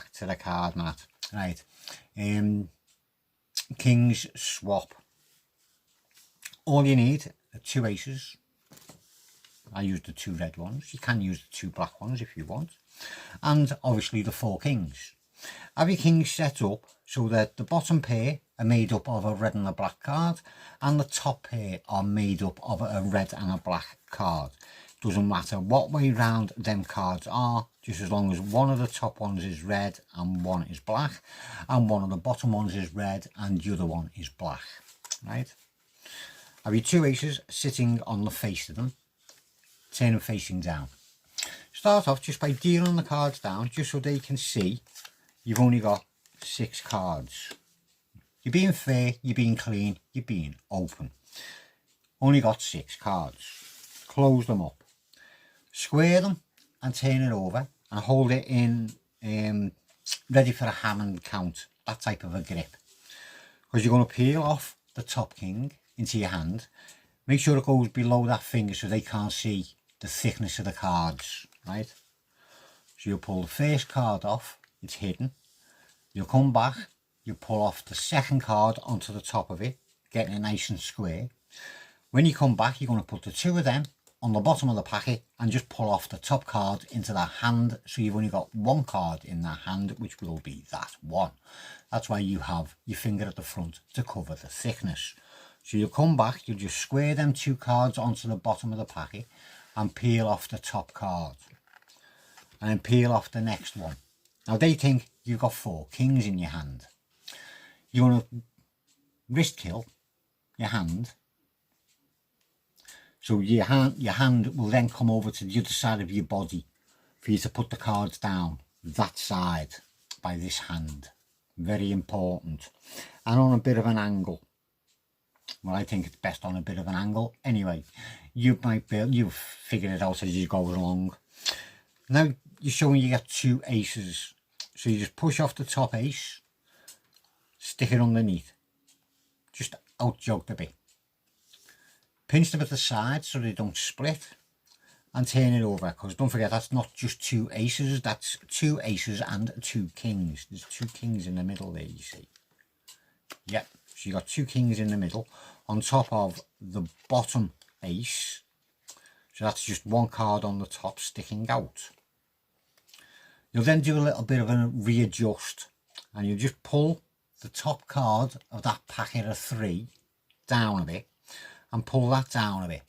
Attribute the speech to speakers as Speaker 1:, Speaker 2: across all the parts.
Speaker 1: back to the card mat. Right, King's swap. All you need are 2 aces. I used the 2 red ones. You can use the 2 black ones if you want. And obviously the 4 kings. Have your kings set up so that the bottom pair are made up of a red and a black card, and the top pair are made up of a red and a black card. Doesn't matter what way round them cards are, just as long as one of the top ones is red and one is black, and one of the bottom ones is red and the other one is black. Right? Have your 2 aces sitting on the face of them, turn them facing down. Start off just by dealing the cards down, just so they can see you've only got 6 cards. You're being fair, you're being clean, you're being open. Only got 6 cards. Close them up. Square them and turn it over and hold it in ready for a Hammond count, that type of a grip. Because you're going to peel off the top king into your hand. Make sure it goes below that finger so they can't see the thickness of the cards, right? So you'll pull the first card off, it's hidden. You'll come back, you pull off the second card onto the top of it, getting it nice and square. When you come back, you're going to put the 2 of them on the bottom of the packet and just pull off the top card into that hand, so you've only got 1 card in that hand, which will be that one. That's why you have your finger at the front to cover the thickness. So you'll come back, you'll just square them 2 cards onto the bottom of the packet and peel off the top card, and then peel off the next one. Now they think you've got 4 kings in your hand. You want to wrist kill your hand, so your hand will then come over to the other side of your body for you to put the cards down that side by this hand. Very important. And on a bit of an angle. Well, I think it's best on a bit of an angle. Anyway, you've figured it out as you go along. Now you're showing you get 2 aces. So you just push off the top ace, stick it underneath, just out jog a bit. Pinch them at the side so they don't split, and turn it over, because don't forget that's not just 2 aces, that's 2 aces and 2 kings. There's 2 kings in the middle there, you see. Yep, so you got 2 kings in the middle on top of the bottom ace. So that's just 1 card on the top sticking out. You'll then do a little bit of a readjust, and you'll just pull the top card of that packet of 3 down a bit, and pull that down a bit,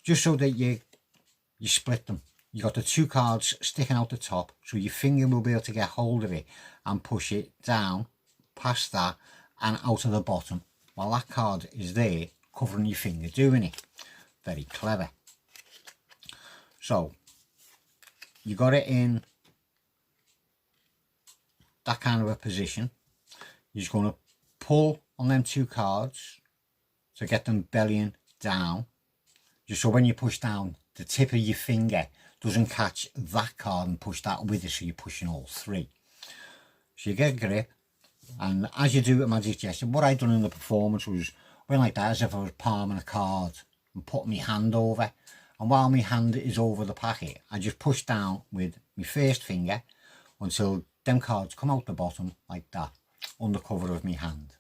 Speaker 1: just so that you split them. You got the 2 cards sticking out the top, so your finger will be able to get hold of it and push it down past that and out of the bottom, while that card is there covering your finger doing it. Very clever. So you got it in that kind of a position. You're just going to pull on them 2 cards to get them bellying down, just so when you push down, the tip of your finger doesn't catch that card and push that with it, so you're pushing all 3. So you get a grip, and as you do a magic gesture, what I done in the performance was went like that, as if I was palming a card and putting my hand over, and while my hand is over the packet, I just push down with my first finger until them cards come out the bottom like that, under cover of my hand.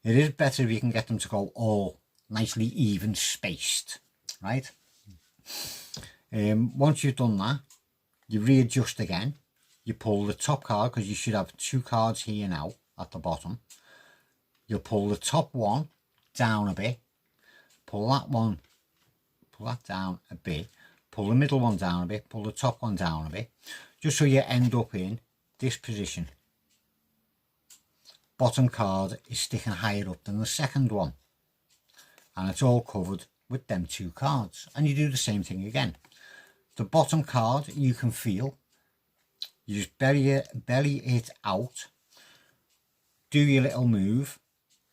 Speaker 1: It is better if you can get them to go all nicely even spaced, right? Once you've done that, you readjust again. You pull the top card, because you should have 2 cards here now at the bottom. You'll pull the top one down a bit, pull that down a bit, pull the middle one down a bit, pull the top one down a bit, just so you end up in this position. Bottom card is sticking higher up than the second one, and it's all covered with them 2 cards. And you do the same thing again. The bottom card you can feel, you just belly it out, do your little move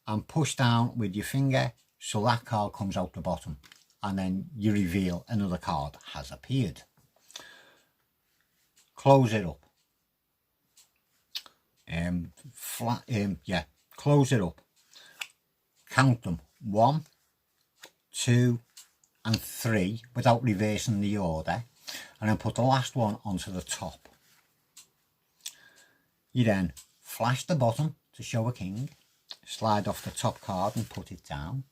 Speaker 1: and push down with your finger so that card comes out the bottom, and then you reveal another card has appeared. Close it up. Close it up. Count them 1, 2 and 3 without reversing the order, and then put the last one onto the top. You then flash the bottom to show a king, slide off the top card and put it down,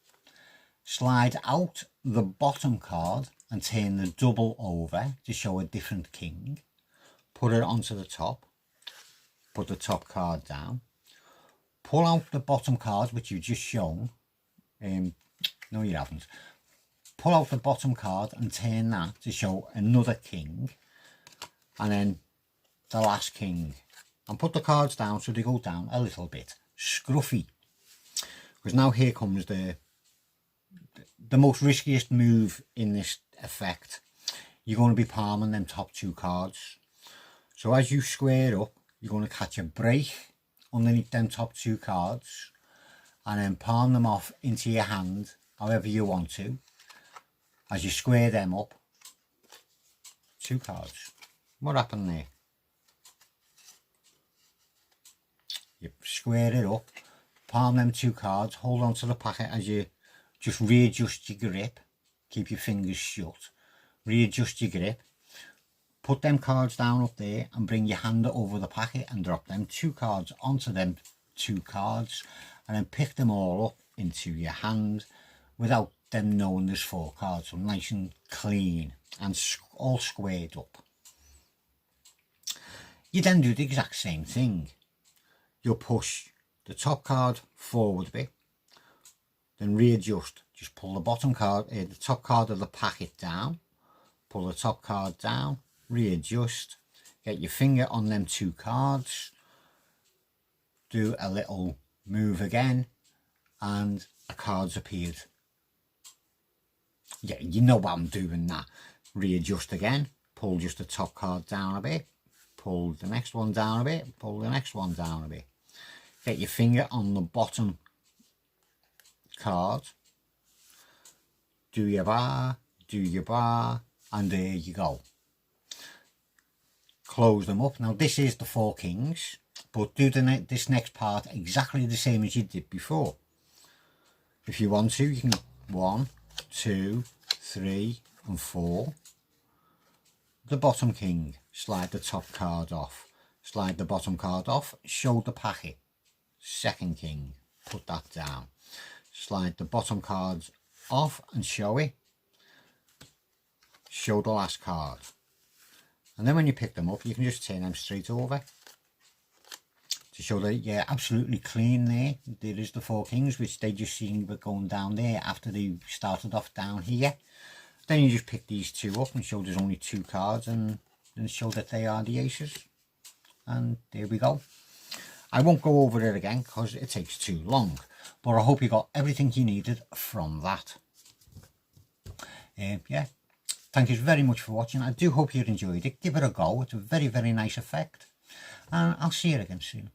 Speaker 1: slide out the bottom card and turn the double over to show a different king, put it onto the top, put the top card down, pull out the bottom card which you've just shown, no you haven't, pull out the bottom card and turn that to show another king, and then the last king, and put the cards down so they go down a little bit scruffy. Because now here comes the most riskiest move in this effect. You're going to be palming them top two cards. So as you square up, you're going to catch a break underneath them top two cards and then palm them off into your hand however you want to. As you square them up, two cards. What happened there? You square it up, palm them two cards, hold on to the packet as you just readjust your grip, keep your fingers shut, readjust your grip, put them cards down up there and bring your hand over the packet and drop them two cards onto them two cards and then pick them all up into your hand without them knowing there's four cards, so nice and clean and all squared up. You then do the exact same thing. You'll push the top card forward a bit, then readjust, just pull the bottom card, the top card of the packet down, pull the top card down, readjust, get your finger on them two cards, do a little move again, and a card's appeared. Yeah, you know what I'm doing that. Readjust again, pull just the top card down a bit, pull the next one down a bit, pull the next one down a bit. Get your finger on the bottom card, do your bar, and there you go. Close them up. Now this is the four kings, but do this next part exactly the same as you did before. If you want to, you can 1, 2, 3 and 4. The bottom king, slide the top card off, slide the bottom card off, show the packet. Second king, put that down, slide the bottom cards off and show it, show the last card, and then when you pick them up you can just turn them straight over to show that you're absolutely clean there. There is the four kings which they just seen were going down there after they started off down here. Then you just pick these two up and show there's only two cards and show that they are the aces, and there we go. I won't go over it again because it takes too long, but I hope you got everything you needed from that. Yeah, thank you very much for watching. I do hope you enjoyed it. Give it a go. It's a very, very nice effect, and I'll see you again soon.